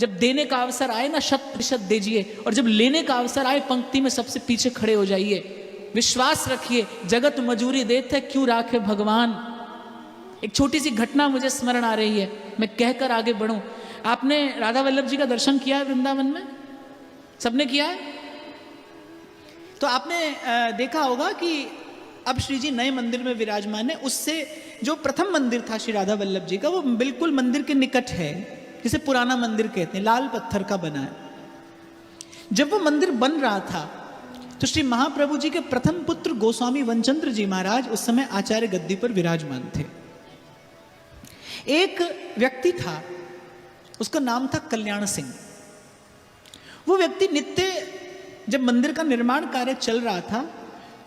जब देने का अवसर आए ना 100% दीजिए, और जब लेने का अवसर आए पंक्ति में सबसे पीछे खड़े हो जाइए। विश्वास रखिए, जगत मजूरी देते क्यों राखे भगवान। एक छोटी सी घटना मुझे स्मरण आ रही है, मैं कहकर आगे बढ़ूं। आपने राधा वल्लभ जी का दर्शन किया है वृंदावन में? सबने किया है? तो आपने देखा होगा कि अब श्री जी नए मंदिर में विराजमान है। उससे जो प्रथम मंदिर था श्री राधा वल्लभ जी का, वो बिल्कुल मंदिर के निकट है, जिसे पुराना मंदिर कहते हैं, लाल पत्थर का बना है। जब वो मंदिर बन रहा था तो श्री महाप्रभु जी के प्रथम पुत्र गोस्वामी वनचंद्र जी महाराज उस समय आचार्य गद्दी पर विराजमान थे। एक व्यक्ति था, उसका नाम था कल्याण सिंह। वो व्यक्ति नित्य, जब मंदिर का निर्माण कार्य चल रहा था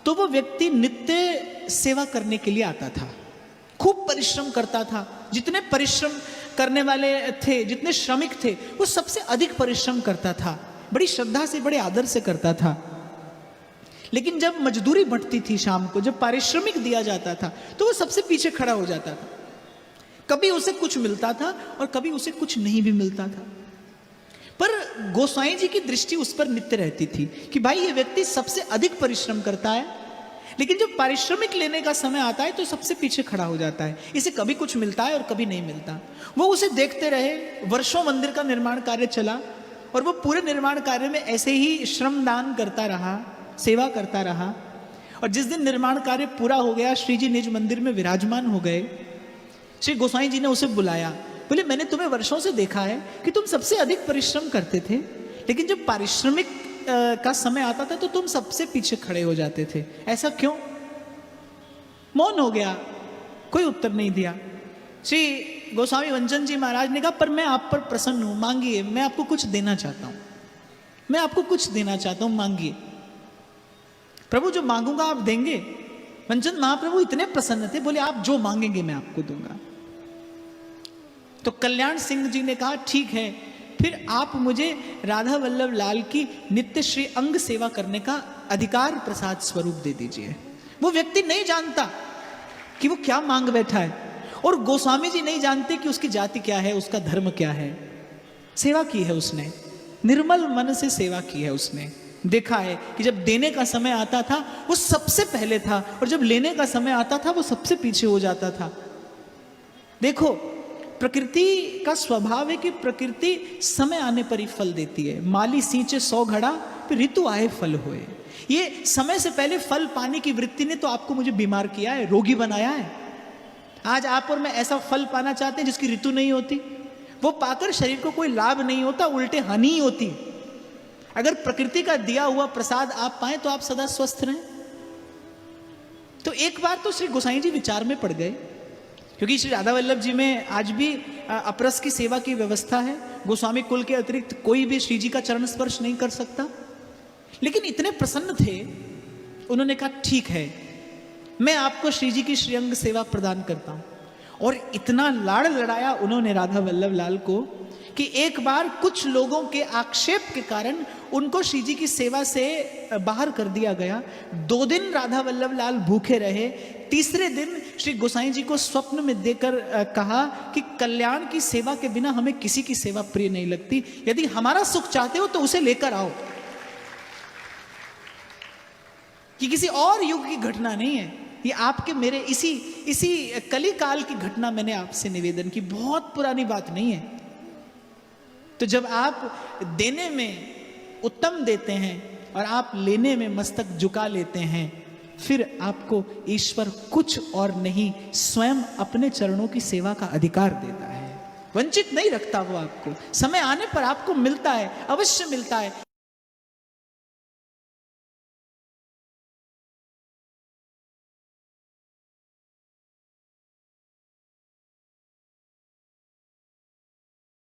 तो वो व्यक्ति नित्य सेवा करने के लिए आता था, खूब परिश्रम करता था। जितने परिश्रम करने वाले थे, जितने श्रमिक थे, वो सबसे अधिक परिश्रम करता था, बड़ी श्रद्धा से, बड़े आदर से करता था। लेकिन जब मजदूरी बंटती थी शाम को, जब पारिश्रमिक दिया जाता था, तो वो सबसे पीछे खड़ा हो जाता था। कभी उसे कुछ मिलता था और कभी उसे कुछ नहीं भी मिलता था। पर गोसाई जी की दृष्टि उस पर नित्य रहती थी कि भाई ये व्यक्ति सबसे अधिक परिश्रम करता है, लेकिन जब पारिश्रमिक लेने का समय आता है तो सबसे पीछे खड़ा हो जाता है। इसे कभी कुछ मिलता है और कभी नहीं मिलता। वो उसे देखते रहे। वर्षों मंदिर का निर्माण कार्य चला और वो पूरे निर्माण कार्य में ऐसे ही श्रमदान करता रहा, सेवा करता रहा। और जिस दिन निर्माण कार्य पूरा हो गया, श्री जी निज मंदिर में विराजमान हो गए। श्री गोसाई जी ने उसे बुलाया, बोले मैंने तुम्हें वर्षों से देखा है कि तुम सबसे अधिक परिश्रम करते थे, लेकिन जब पारिश्रमिक का समय आता था तो तुम सबसे पीछे खड़े हो जाते थे, ऐसा क्यों? मौन हो गया, कोई उत्तर नहीं दिया। श्री गोस्वामी वंचन जी महाराज ने कहा, पर मैं आप पर प्रसन्न हूं, मांगिए, मैं आपको कुछ देना चाहता हूं, मैं आपको कुछ देना चाहता हूं, मांगिए। प्रभु जो मांगूंगा आप देंगे? वंचन महाप्रभु इतने प्रसन्न थे, बोले आप जो मांगेंगे मैं आपको दूंगा। तो कल्याण सिंह जी ने कहा ठीक है, फिर आप मुझे राधा वल्लभ लाल की नित्य श्री अंग सेवा करने का अधिकार प्रसाद स्वरूप दे दीजिए। वो व्यक्ति नहीं जानता कि वो क्या मांग बैठा है, और गोस्वामी जी नहीं जानते कि उसकी जाति क्या है, उसका धर्म क्या है। सेवा की है उसने, निर्मल मन से सेवा की है उसने। देखा है कि जब देने का समय आता था वो सबसे पहले था, और जब लेने का समय आता था वो सबसे पीछे हो जाता था। देखो, प्रकृति का स्वभाव है कि प्रकृति समय आने पर ही फल देती है। माली सींचे 100 घड़ा, फिर ऋतु आए फल होए। ये समय से पहले फल पाने की वृत्ति ने तो आपको मुझे बीमार किया है, रोगी बनाया है। आज आप और मैं ऐसा फल पाना चाहते हैं जिसकी ऋतु नहीं होती, वो पाकर शरीर को कोई लाभ नहीं होता, उल्टे हानि ही होती। अगर प्रकृति का दिया हुआ प्रसाद आप पाए तो आप सदा स्वस्थ रहें। तो एक बार तो श्री गोसाई जी विचार में पड़ गए, क्योंकि श्री राधा वल्लभ जी में आज भी अपरस की सेवा की व्यवस्था है। गोस्वामी कुल के अतिरिक्त कोई भी श्री जी का चरण स्पर्श नहीं कर सकता। लेकिन इतने प्रसन्न थे, उन्होंने कहा ठीक है, मैं आपको श्री जी की श्रीअंग सेवा प्रदान करता हूं। और इतना लाड़ लड़ाया उन्होंने राधा वल्लभ लाल को कि एक बार कुछ लोगों के आक्षेप के कारण उनको श्री जी की सेवा से बाहर कर दिया गया। 2 दिन राधा वल्लभ लाल भूखे रहे। तीसरे दिन श्री गोसाई जी को स्वप्न में देकर कहा कि कल्याण की सेवा के बिना हमें किसी की सेवा प्रिय नहीं लगती। यदि हमारा सुख चाहते हो तो उसे लेकर आओ। कि किसी और युग की घटना नहीं है, ये आपके मेरे इसी कली काल की घटना मैंने आपसे निवेदन की, बहुत पुरानी बात नहीं है। तो जब आप देने में उत्तम देते हैं और आप लेने में मस्तक झुका लेते हैं, फिर आपको ईश्वर कुछ और नहीं, स्वयं अपने चरणों की सेवा का अधिकार देता है। वंचित नहीं रखता वो आपको, समय आने पर आपको मिलता है, अवश्य मिलता है।